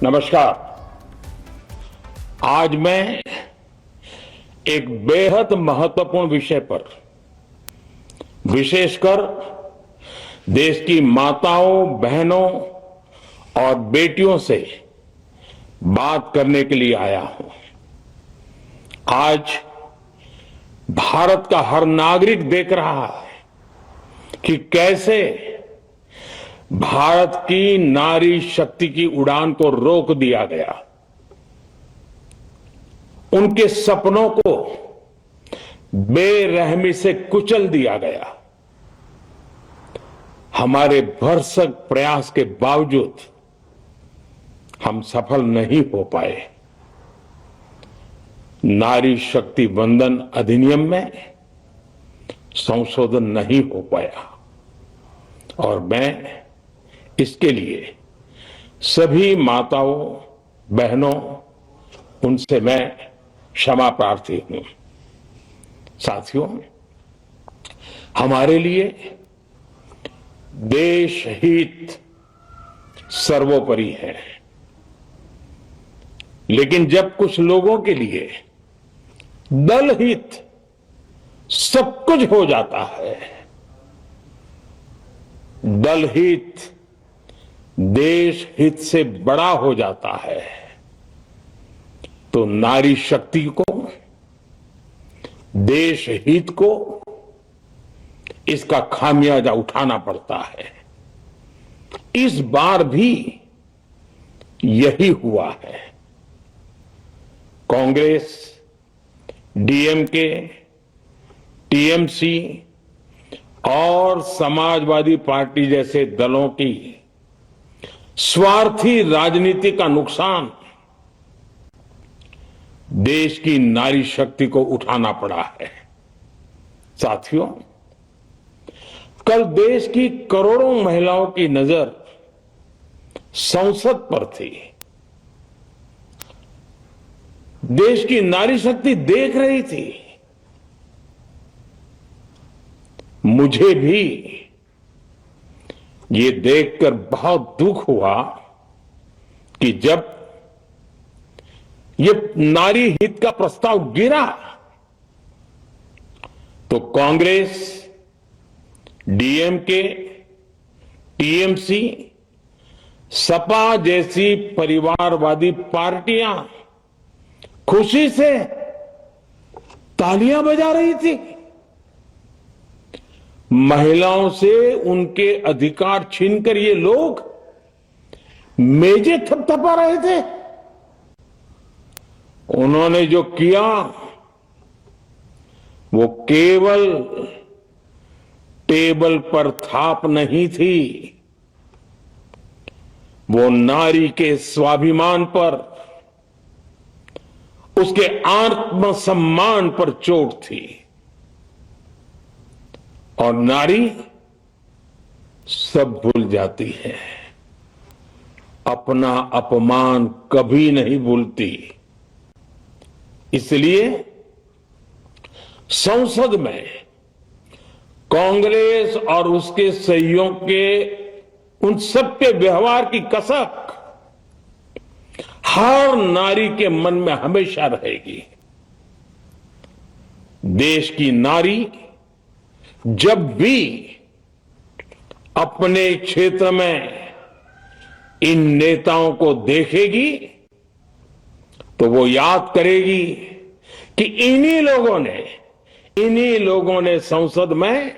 नमस्कार। आज मैं एक बेहद महत्वपूर्ण विषय पर, विशेषकर देश की माताओं, बहनों और बेटियों से बात करने के लिए आया हूं। आज भारत का हर नागरिक देख रहा है कि कैसे भारत की नारी शक्ति की उड़ान को रोक दिया गया, उनके सपनों को बेरहमी से कुचल दिया गया। हमारे भरसक प्रयास के बावजूद हम सफल नहीं हो पाए। नारी शक्ति वंदन अधिनियम में संशोधन नहीं हो पाया और मैं इसके लिए सभी माताओं, बहनों, उनसे मैं क्षमा प्रार्थी हूं। साथियों, हमारे लिए देश हित सर्वोपरि है, लेकिन जब कुछ लोगों के लिए दल हित सब कुछ हो जाता है, दल हित देश हित से बड़ा हो जाता है, तो नारी शक्ति को, देश हित को इसका खामियाजा उठाना पड़ता है। इस बार भी यही हुआ है। कांग्रेस, डीएमके, टीएमसी और समाजवादी पार्टी जैसे दलों की स्वार्थी राजनीति का नुकसान देश की नारी शक्ति को उठाना पड़ा है। साथियों, कल देश की करोड़ों महिलाओं की नजर संसद पर थी। देश की नारी शक्ति देख रही थी। मुझे भी ये देखकर बहुत दुख हुआ कि जब ये नारी हित का प्रस्ताव गिरा तो कांग्रेस, डीएमके, टीएमसी, सपा जैसी परिवारवादी पार्टियां खुशी से तालियां बजा रही थी। महिलाओं से उनके अधिकार छीनकर ये लोग मेजें थपथपा रहे थे। उन्होंने जो किया वो केवल टेबल पर थाप नहीं थी, वो नारी के स्वाभिमान पर, उसके आत्मसम्मान पर चोट थी। और नारी सब भूल जाती है, अपना अपमान कभी नहीं भूलती। इसलिए संसद में कांग्रेस और उसके सहयोग के उन सबके व्यवहार की कसक हर नारी के मन में हमेशा रहेगी। देश की नारी जब भी अपने क्षेत्र में इन नेताओं को देखेगी तो वो याद करेगी कि इन्हीं लोगों ने संसद में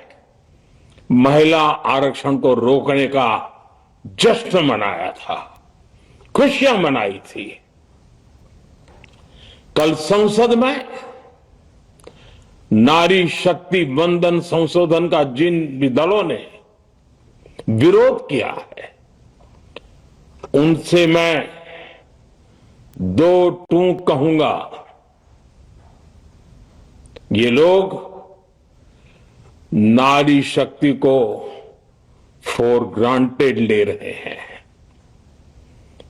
महिला आरक्षण को रोकने का जश्न मनाया था, खुशियां मनाई थी। कल संसद में नारी शक्ति वंदन संशोधन का जिन भी दलों ने विरोध किया है, उनसे मैं दो टूक कहूंगा। ये लोग नारी शक्ति को फॉर ग्रांटेड ले रहे हैं।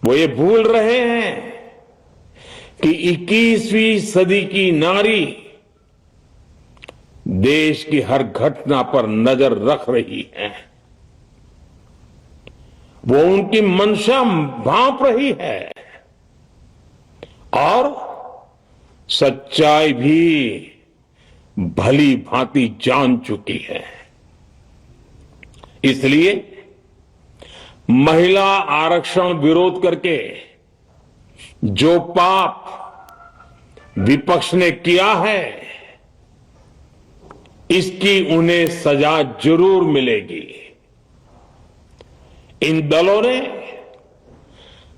वो ये भूल रहे हैं कि 21वीं सदी की नारी देश की हर घटना पर नजर रख रही है। वो उनकी मंशा भांप रही है। और सच्चाई भी भली भांति जान चुकी है। इसलिए महिला आरक्षण विरोध करके जो पाप विपक्ष ने किया है, इसकी उन्हें सजा जरूर मिलेगी। इन दलों ने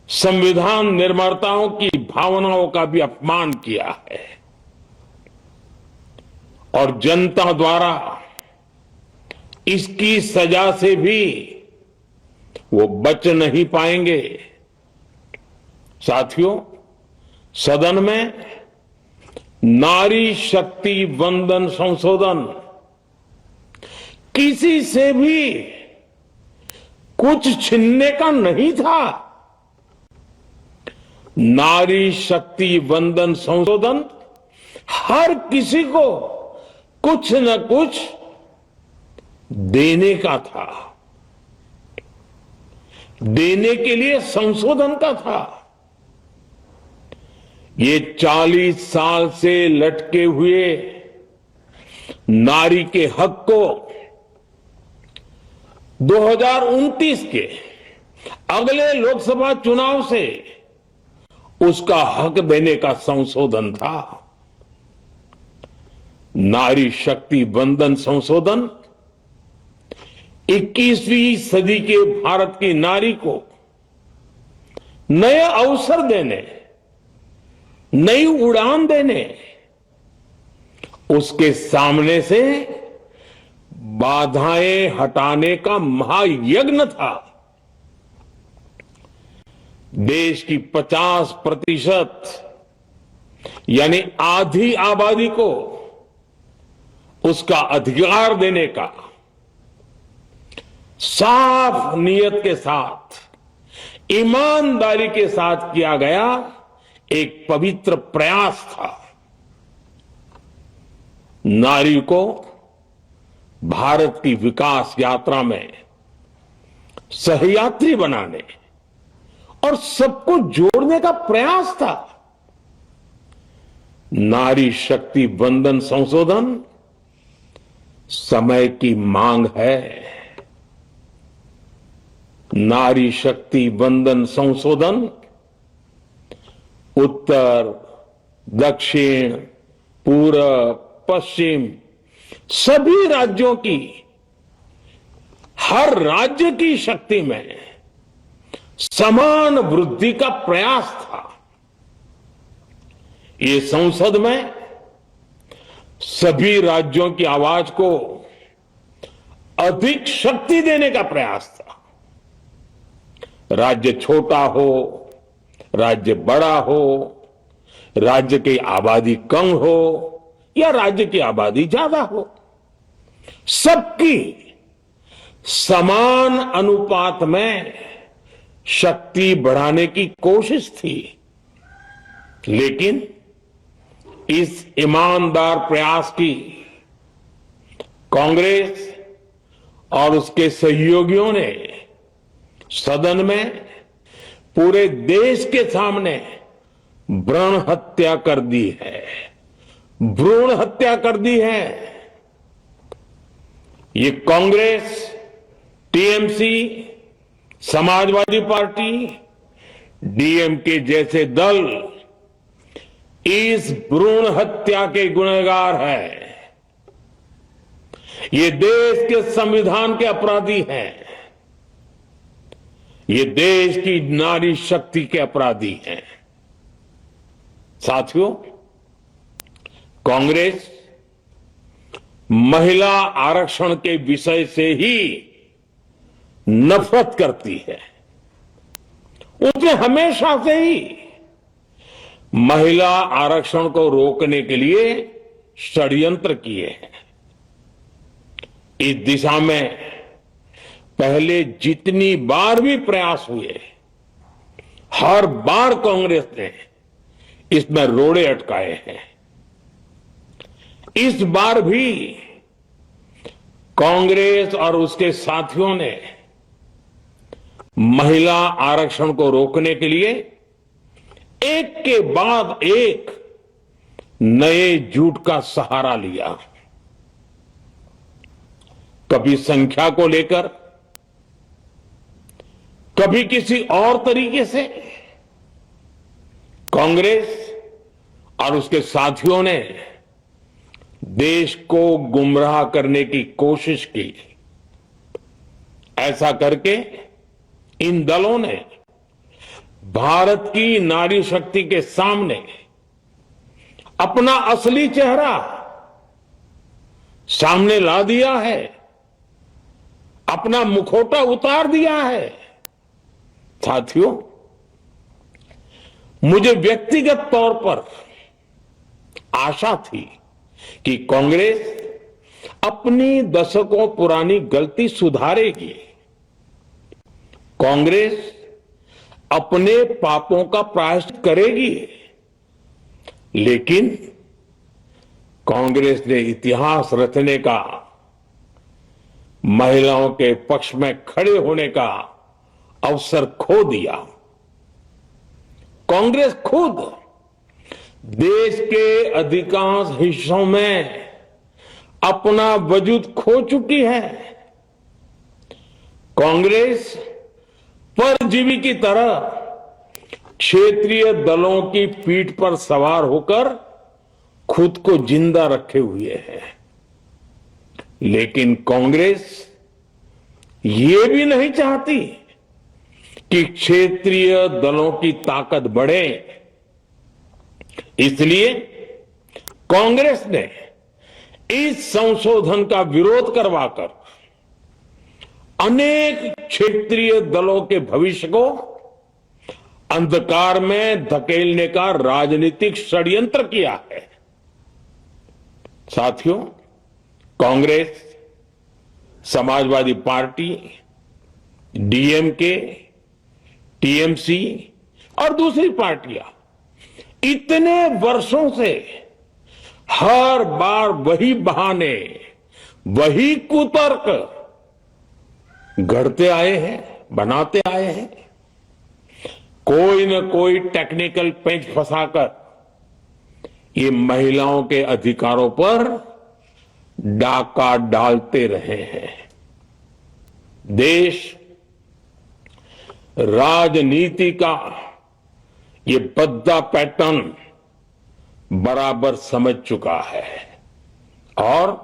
संविधान निर्माताओं की भावनाओं का भी अपमान किया है और जनता द्वारा इसकी सजा से भी वो बच नहीं पाएंगे। साथियों, सदन में नारी शक्ति वंदन संशोधन किसी से भी कुछ छीनने का नहीं था। नारी शक्ति वंदन संशोधन हर किसी को कुछ न कुछ देने का था, देने के लिए संशोधन का था। ये 40 साल से लटके हुए नारी के हक को 2029 के अगले लोकसभा चुनाव से उसका हक देने का संशोधन था। नारी शक्ति वंदन संशोधन 21वीं सदी के भारत की नारी को नए अवसर देने, नई उड़ान देने, उसके सामने से बाधाएं हटाने का महायज्ञ था। देश की 50% यानी आधी आबादी को उसका अधिकार देने का साफ नियत के साथ, ईमानदारी के साथ किया गया एक पवित्र प्रयास था। नारी को भारत की विकास यात्रा में सहयात्री बनाने और सबको जोड़ने का प्रयास था। नारी शक्ति वंदन संशोधन समय की मांग है। नारी शक्ति वंदन संशोधन उत्तर, दक्षिण, पूर्व, पश्चिम सभी राज्यों की, हर राज्य की शक्ति में समान वृद्धि का प्रयास था। ये संसद में सभी राज्यों की आवाज को अधिक शक्ति देने का प्रयास था। राज्य छोटा हो, राज्य बड़ा हो, राज्य की आबादी कम हो या राज्य की आबादी ज्यादा हो, सबकी समान अनुपात में शक्ति बढ़ाने की कोशिश थी। लेकिन इस ईमानदार प्रयास की कांग्रेस और उसके सहयोगियों ने सदन में पूरे देश के सामने भ्रूण हत्या कर दी है, भ्रूण हत्या कर दी है। ये Congress, TMC, Samajwadi party, DMK जैसे दल इस भ्रूण हत्या के गुनहगार है। ये देश के संविधान के अपराधी हैं। ये देश की नारी शक्ति के अपराधी हैं। साथियों, कांग्रेस महिला आरक्षण के विषय से ही नफरत करती है। उसने हमेशा से ही महिला आरक्षण को रोकने के लिए षड्यंत्र किए हैं। इस दिशा में पहले जितनी बार भी प्रयास हुए, हर बार कांग्रेस ने इसमें रोड़े अटकाए हैं। इस बार भी कांग्रेस और उसके साथियों ने महिला आरक्षण को रोकने के लिए एक के बाद एक नए झूठ का सहारा लिया। कभी संख्या को लेकर, कभी किसी और तरीके से कांग्रेस और उसके साथियों ने देश को गुमराह करने की कोशिश की। ऐसा करके इन दलों ने भारत की नारी शक्ति के सामने अपना असली चेहरा सामने ला दिया है, अपना मुखौटा उतार दिया है। साथियों, मुझे व्यक्तिगत तौर पर आशा थी कि कांग्रेस अपनी दशकों पुरानी गलती सुधारेगी। कांग्रेस अपने पापों का प्रायश्चित करेगी। लेकिन कांग्रेस ने इतिहास रचने का, महिलाओं के पक्ष में खड़े होने का अवसर खो दिया। कांग्रेस खुद देश के अधिकांश हिस्सों में अपना वजूद खो चुकी है। कांग्रेस परजीवी की तरह क्षेत्रीय दलों की पीठ पर सवार होकर खुद को जिंदा रखे हुए है। लेकिन कांग्रेस ये भी नहीं चाहती कि क्षेत्रीय दलों की ताकत बढ़े। इसलिए कांग्रेस ने इस संशोधन का विरोध करवाकर अनेक क्षेत्रीय दलों के भविष्य को अंधकार में धकेलने का राजनीतिक षड्यंत्र किया है। साथियों, Congress, Samajwadi party, DMK, TMC और दूसरी पार्टियां इतने वर्षों से हर बार वही बहाने, वही कुतर्क गढ़ते आए हैं, बनाते आए हैं। कोई न कोई टेक्निकल पेंच फंसाकर ये महिलाओं के अधिकारों पर डाका डालते रहे हैं। देश राजनीति का ये बद्दा पैटर्न बराबर समझ चुका है और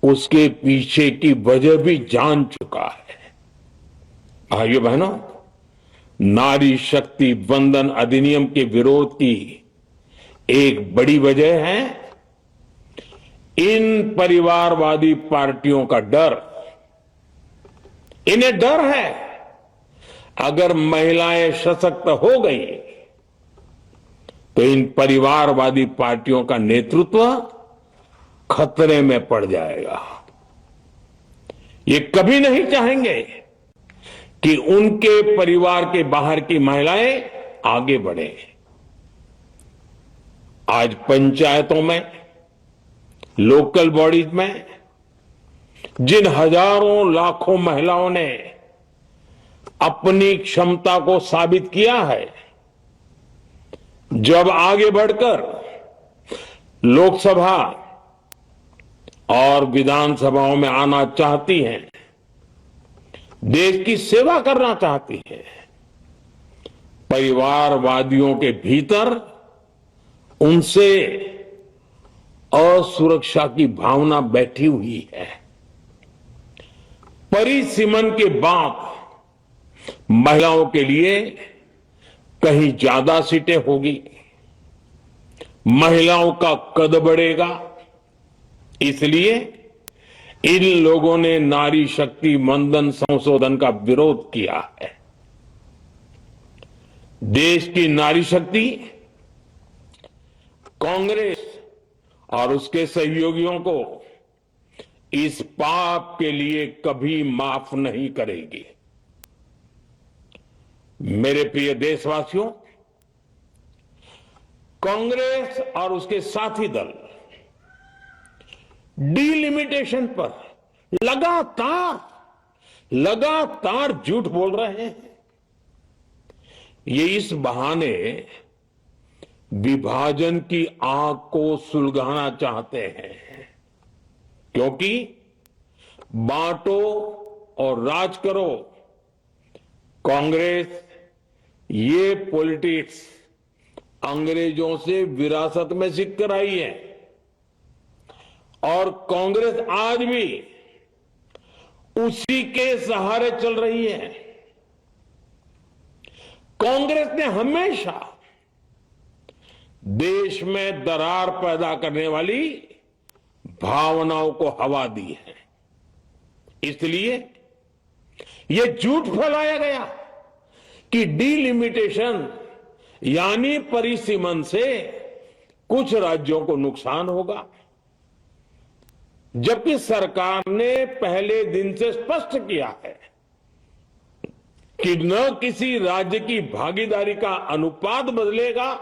उसके पीछे की वजह भी जान चुका है। भाइयों बहनों, नारी शक्ति वंदन अधिनियम के विरोध की एक बड़ी वजह है इन परिवारवादी पार्टियों का डर। इन्हें डर है अगर महिलाएं सशक्त हो गई तो इन परिवारवादी पार्टियों का नेतृत्व खतरे में पड़ जाएगा। ये कभी नहीं चाहेंगे कि उनके परिवार के बाहर की महिलाएं आगे बढ़े। आज पंचायतों में, लोकल बॉडीज में जिन हजारों लाखों महिलाओं ने अपनी क्षमता को साबित किया है, जब आगे बढ़कर लोकसभा और विधानसभाओं में आना चाहती हैं, देश की सेवा करना चाहती हैं, परिवारवादियों के भीतर उनसे असुरक्षा की भावना बैठी हुई है। परिसीमन के बाद महिलाओं के लिए कहीं ज्यादा सीटें होगी, महिलाओं का कद बढ़ेगा। इसलिए इन लोगों ने नारी शक्ति वंदन संशोधन का विरोध किया है। देश की नारी शक्ति कांग्रेस और उसके सहयोगियों को इस पाप के लिए कभी माफ नहीं करेगी। मेरे प्रिय देशवासियों, कांग्रेस और उसके साथी दल डिलिमिटेशन पर लगातार झूठ बोल रहे हैं। ये इस बहाने विभाजन की आग को सुलगाना चाहते हैं, क्योंकि बांटो और राज करो, कांग्रेस ये पॉलिटिक्स अंग्रेजों से विरासत में सीख कर आई है और कांग्रेस आज भी उसी के सहारे चल रही है। कांग्रेस ने हमेशा देश में दरार पैदा करने वाली भावनाओं को हवा दी है। इसलिए यह झूठ फैलाया गया कि डीलिमिटेशन यानी परिसीमन से कुछ राज्यों को नुकसान होगा, जबकि सरकार ने पहले दिन से स्पष्ट किया है कि न किसी राज्य की भागीदारी का अनुपात बदलेगा,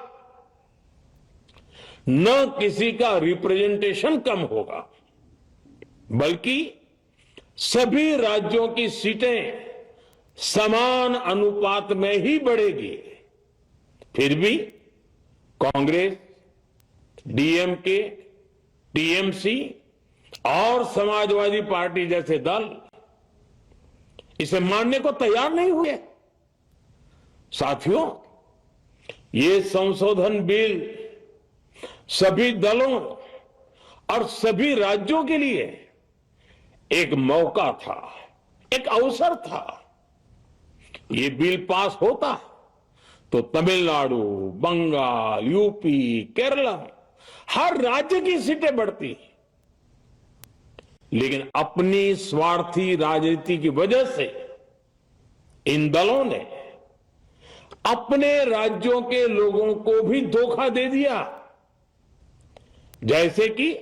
न किसी का रिप्रेजेंटेशन कम होगा, बल्कि सभी राज्यों की सीटें समान अनुपात में ही बढ़ेगी। फिर भी कांग्रेस, डीएमके, टीएमसी और समाजवादी पार्टी जैसे दल इसे मानने को तैयार नहीं हुए। साथियों, ये संशोधन बिल सभी दलों और सभी राज्यों के लिए एक मौका था, एक अवसर था। ये बिल पास होता तो तमिलनाडु, बंगाल, यूपी, केरला हर राज्य की सीटें बढ़ती, लेकिन अपनी स्वार्थी राजनीति की वजह से इन दलों ने अपने राज्यों के लोगों को भी धोखा दे दिया। जैसे कि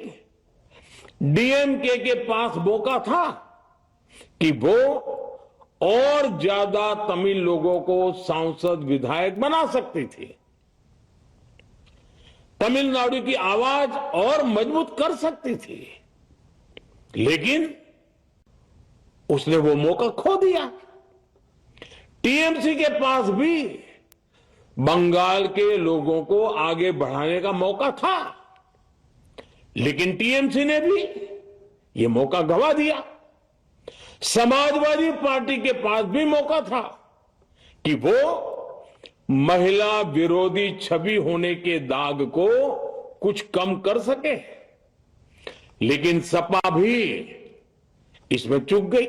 डीएमके के पास मौका था कि वो और ज्यादा तमिल लोगों को सांसद विधायक बना सकती थी, तमिलनाडु की आवाज और मजबूत कर सकती थी, लेकिन उसने वो मौका खो दिया। टीएमसी के पास भी बंगाल के लोगों को आगे बढ़ाने का मौका था, लेकिन टीएमसी ने भी ये मौका गंवा दिया। समाजवादी पार्टी के पास भी मौका था कि वो महिला विरोधी छवि होने के दाग को कुछ कम कर सके, लेकिन सपा भी इसमें चूक गई।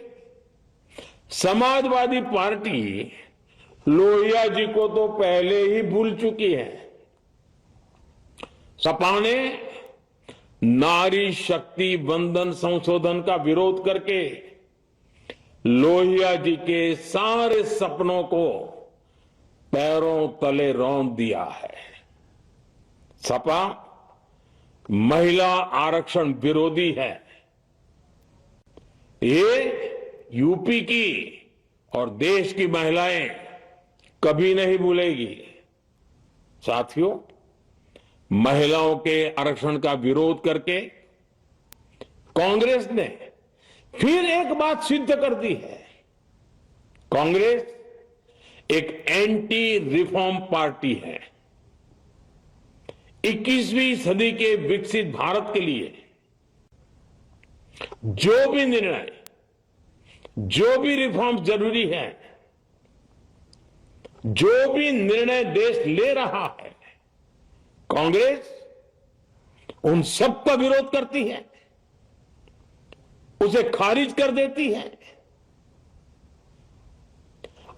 समाजवादी पार्टी लोहिया जी को तो पहले ही भूल चुकी है। सपा ने नारी शक्ति वंदन संशोधन का विरोध करके लोहिया जी के सारे सपनों को पैरों तले रौंद दिया है। सपा महिला आरक्षण विरोधी है, ये यूपी की और देश की महिलाएं कभी नहीं भूलेगी। साथियों, महिलाओं के आरक्षण का विरोध करके कांग्रेस ने फिर एक बात सिद्ध कर दी है। कांग्रेस एक एंटी रिफॉर्म पार्टी है। 21वीं सदी के विकसित भारत के लिए जो भी निर्णय, जो भी रिफॉर्म जरूरी है, जो भी निर्णय देश ले रहा है, कांग्रेस उन सब का विरोध करती है, उसे खारिज कर देती है,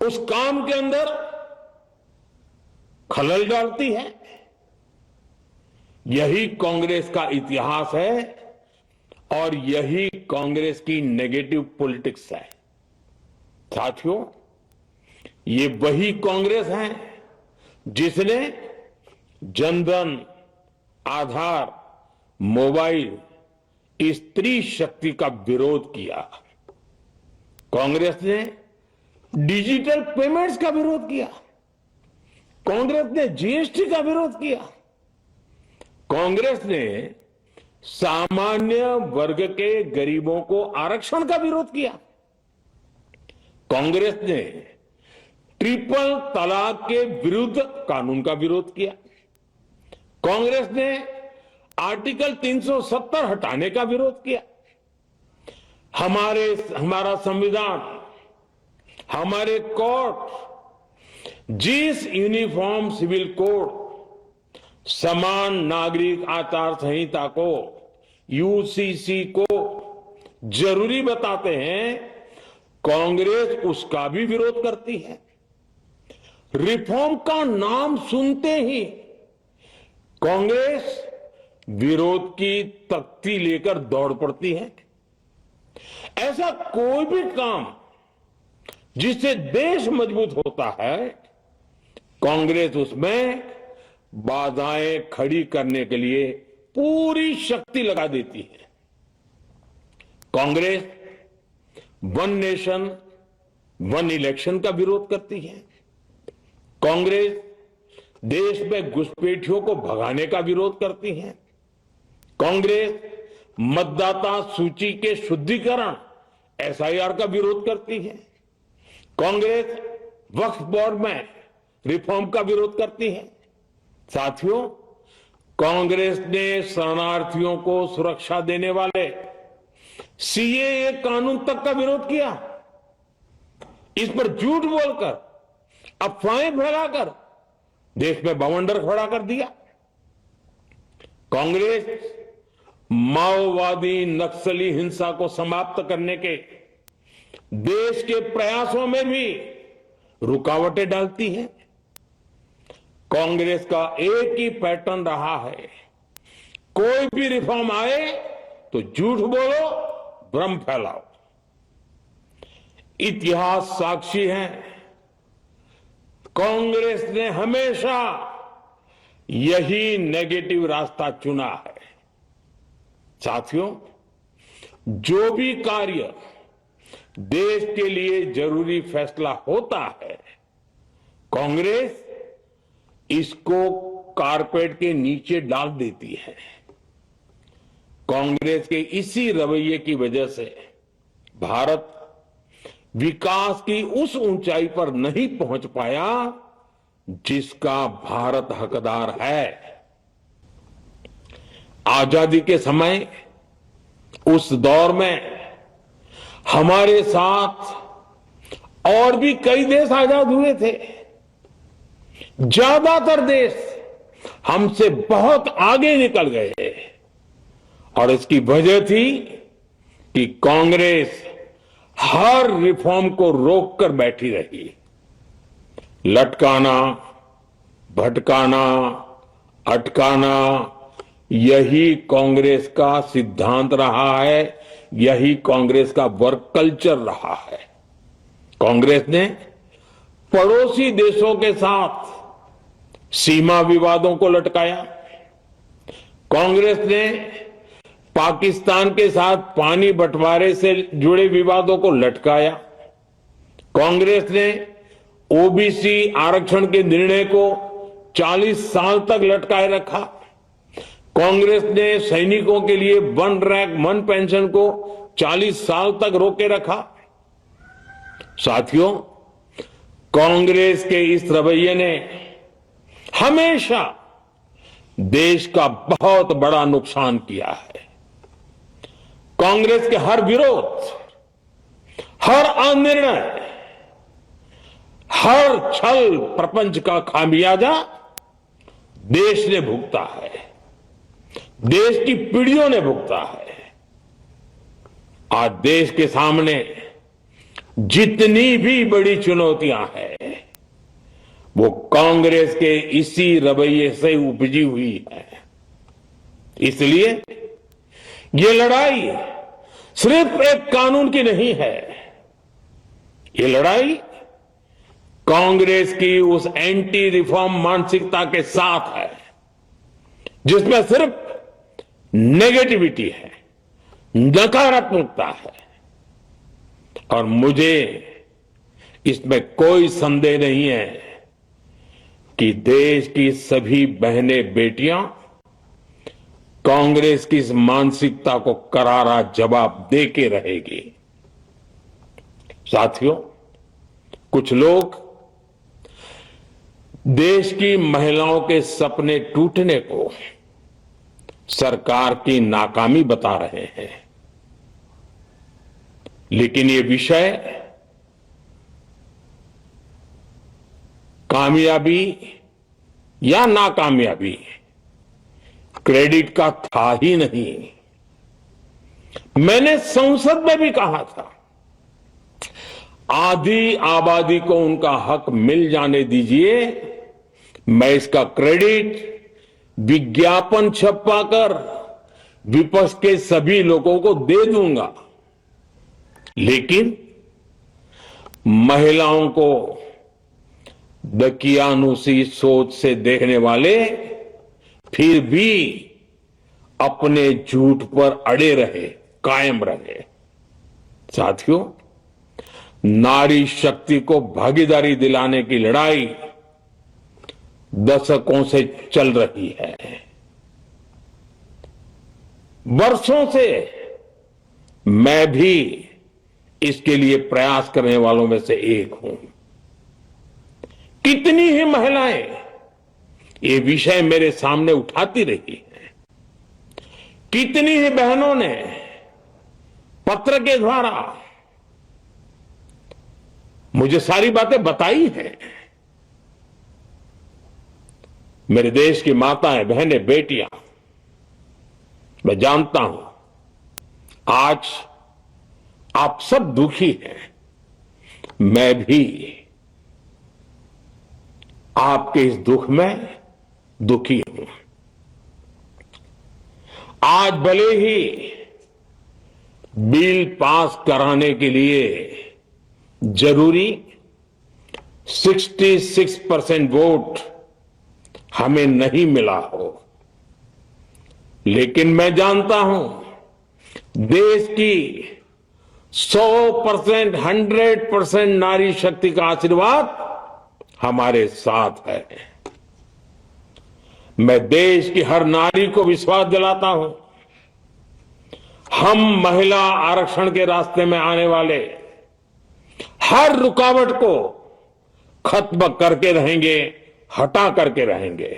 उस काम के अंदर खलल डालती है। यही कांग्रेस का इतिहास है और यही कांग्रेस की नेगेटिव पॉलिटिक्स है। साथियों, ये वही कांग्रेस है जिसने जनधन, आधार, मोबाइल, स्त्री शक्ति का विरोध किया। कांग्रेस ने डिजिटल पेमेंट्स का विरोध किया। कांग्रेस ने जीएसटी का विरोध किया। कांग्रेस ने सामान्य वर्ग के गरीबों को आरक्षण का विरोध किया। कांग्रेस ने ट्रिपल तलाक के विरुद्ध कानून का विरोध किया। कांग्रेस ने आर्टिकल 370 हटाने का विरोध किया। हमारा संविधान, हमारे कोर्ट जिस यूनिफॉर्म सिविल कोड, समान नागरिक आचार संहिता को, यूसीसी को जरूरी बताते हैं, कांग्रेस उसका भी विरोध करती है। रिफॉर्म का नाम सुनते ही कांग्रेस विरोध की तख्ती लेकर दौड़ पड़ती है। ऐसा कोई भी काम जिससे देश मजबूत होता है, कांग्रेस उसमें बाधाएं खड़ी करने के लिए पूरी शक्ति लगा देती है। Congress one nation one election का विरोध करती है। कांग्रेस देश में घुसपैठियों को भगाने का विरोध करती है। कांग्रेस मतदाता सूची के शुद्धिकरण एसआईआर का विरोध करती है। कांग्रेस वक्फ बोर्ड में रिफॉर्म का विरोध करती है। साथियों, कांग्रेस ने शरणार्थियों को सुरक्षा देने वाले सीएए कानून तक का विरोध किया। इस पर झूठ बोलकर, अफवाहें फैलाकर देश में बवंडर खड़ा कर दिया। कांग्रेस माओवादी नक्सली हिंसा को समाप्त करने के देश के प्रयासों में भी रुकावटें डालती है। कांग्रेस का एक ही पैटर्न रहा है, कोई भी रिफॉर्म आए तो झूठ बोलो, भ्रम फैलाओ। इतिहास साक्षी है, कांग्रेस ने हमेशा यही नेगेटिव रास्ता चुना है। साथियों, जो भी कार्य देश के लिए जरूरी फैसला होता है, कांग्रेस इसको कारपेट के नीचे डाल देती है। कांग्रेस के इसी रवैये की वजह से भारत विकास की उस ऊंचाई पर नहीं पहुंच पाया जिसका भारत हकदार है। आजादी के समय उस दौर में हमारे साथ और भी कई देश आजाद हुए थे। ज्यादातर देश हमसे बहुत आगे निकल गए और इसकी वजह थी कि कांग्रेस हर रिफॉर्म को रोककर बैठी रही। लटकाना, भटकाना, अटकाना, यही कांग्रेस का सिद्धांत रहा है, यही कांग्रेस का वर्क कल्चर रहा है। कांग्रेस ने पड़ोसी देशों के साथ सीमा विवादों को लटकाया। कांग्रेस ने पाकिस्तान के साथ पानी बंटवारे से जुड़े विवादों को लटकाया। कांग्रेस ने ओबीसी आरक्षण के निर्णय को 40 साल तक लटकाए रखा। कांग्रेस ने सैनिकों के लिए वन रैंक वन पेंशन को 40 साल तक रोके रखा। साथियों, कांग्रेस के इस रवैये ने हमेशा देश का बहुत बड़ा नुकसान किया है। कांग्रेस के हर विरोध, हर अनिर्णय, हर छल प्रपंच का खामियाजा देश ने भुगता है, देश की पीढ़ियों ने भुगता है। आज देश के सामने जितनी भी बड़ी चुनौतियां हैं, वो कांग्रेस के इसी रवैये से उपजी हुई है। इसलिए ये लड़ाई सिर्फ एक कानून की नहीं है, ये लड़ाई कांग्रेस की उस एंटी रिफॉर्म मानसिकता के साथ है जिसमें सिर्फ नेगेटिविटी है, नकारात्मकता है। और मुझे इसमें कोई संदेह नहीं है कि देश की सभी बहनें बेटियां कांग्रेस की इस मानसिकता को करारा जवाब दे के रहेगी। साथियों, कुछ लोग देश की महिलाओं के सपने टूटने को सरकार की नाकामी बता रहे हैं, लेकिन ये विषय कामयाबी या नाकामयाबी क्रेडिट का था ही नहीं। मैंने संसद में भी कहा था, आधी आबादी को उनका हक मिल जाने दीजिए, मैं इसका क्रेडिट विज्ञापन छपवाकर विपक्ष के सभी लोगों को दे दूंगा। लेकिन महिलाओं को दकियानुसी सोच से देखने वाले फिर भी अपने झूठ पर अड़े रहे, कायम रहे। साथियों, नारी शक्ति को भागीदारी दिलाने की लड़ाई दशकों से चल रही है। वर्षों से मैं भी इसके लिए प्रयास करने वालों में से एक हूं। कितनी ही महिलाएं ये विषय मेरे सामने उठाती रही हैं, कितनी ही बहनों ने पत्र के द्वारा मुझे सारी बातें बताई हैं। मेरे देश की माताएं, बहनें, बेटियां, मैं जानता हूं आज आप सब दुखी हैं। मैं भी आपके इस दुख में दुखी हूं। आज भले ही बिल पास कराने के लिए जरूरी 66% वोट हमें नहीं मिला हो, लेकिन मैं जानता हूं देश की 100%, 100% नारी शक्ति का आशीर्वाद हमारे साथ है। मैं देश की हर नारी को विश्वास दिलाता हूं, हम महिला आरक्षण के रास्ते में आने वाले हर रुकावट को खत्म करके रहेंगे, हटा करके रहेंगे।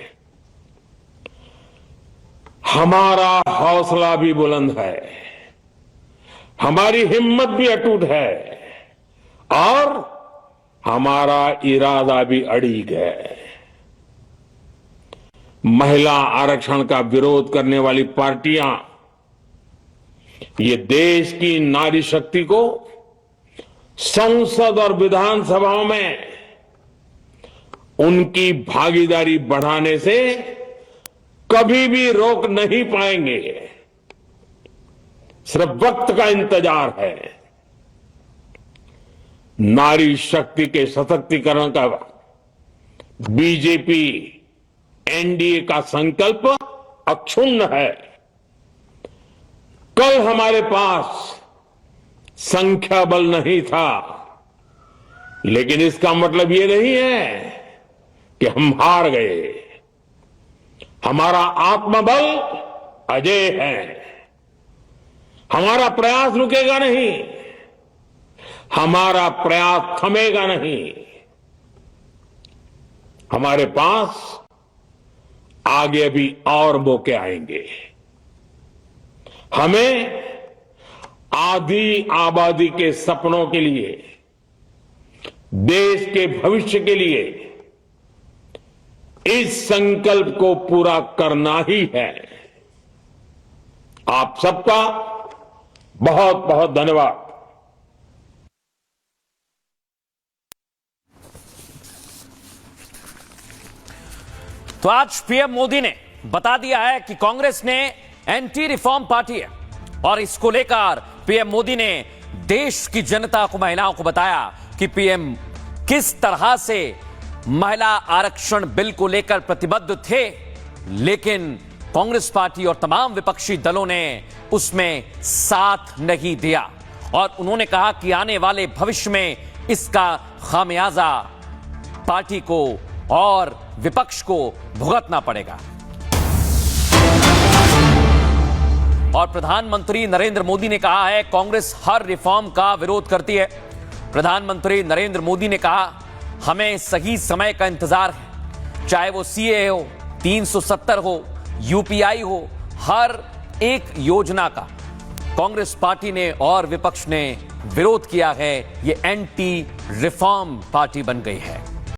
हमारा हौसला भी बुलंद है, हमारी हिम्मत भी अटूट है और हमारा इरादा भी अड़िग है। महिला आरक्षण का विरोध करने वाली पार्टियां ये देश की नारी शक्ति को संसद और विधानसभाओं में उनकी भागीदारी बढ़ाने से कभी भी रोक नहीं पाएंगे। सिर्फ वक्त का इंतजार है। नारी शक्ति के सशक्तिकरण का बीजेपी एनडीए का संकल्प अक्षुण्ण है। कल हमारे पास संख्या बल नहीं था, लेकिन इसका मतलब ये नहीं है कि हम हार गए। हमारा आत्मबल अजेय है। हमारा प्रयास रुकेगा नहीं, हमारा प्रयास थमेगा नहीं। हमारे पास आगे भी और मौके आएंगे। हमें आधी आबादी के सपनों के लिए, देश के भविष्य के लिए इस संकल्प को पूरा करना ही है। आप सबका बहुत बहुत धन्यवाद। तो आज पीएम मोदी ने बता दिया है कि कांग्रेस ने एंटी रिफॉर्म पार्टी है और इसको लेकर पीएम मोदी ने देश की जनता को, महिलाओं को बताया कि पीएम किस तरह से महिला आरक्षण बिल को लेकर प्रतिबद्ध थे, लेकिन कांग्रेस पार्टी और तमाम विपक्षी दलों ने उसमें साथ नहीं दिया और उन्होंने कहा कि आने वाले भविष्य में इसका खामियाजा पार्टी को और विपक्ष को भुगतना पड़ेगा। और प्रधानमंत्री नरेंद्र मोदी ने कहा है कांग्रेस हर रिफॉर्म का विरोध करती है। प्रधानमंत्री नरेंद्र मोदी ने कहा हमें सही समय का इंतजार है, चाहे वो सीए हो, 370 हो, यूपीआई हो, हर एक योजना का कांग्रेस पार्टी ने और विपक्ष ने विरोध किया है। ये एंटी रिफॉर्म पार्टी बन गई है।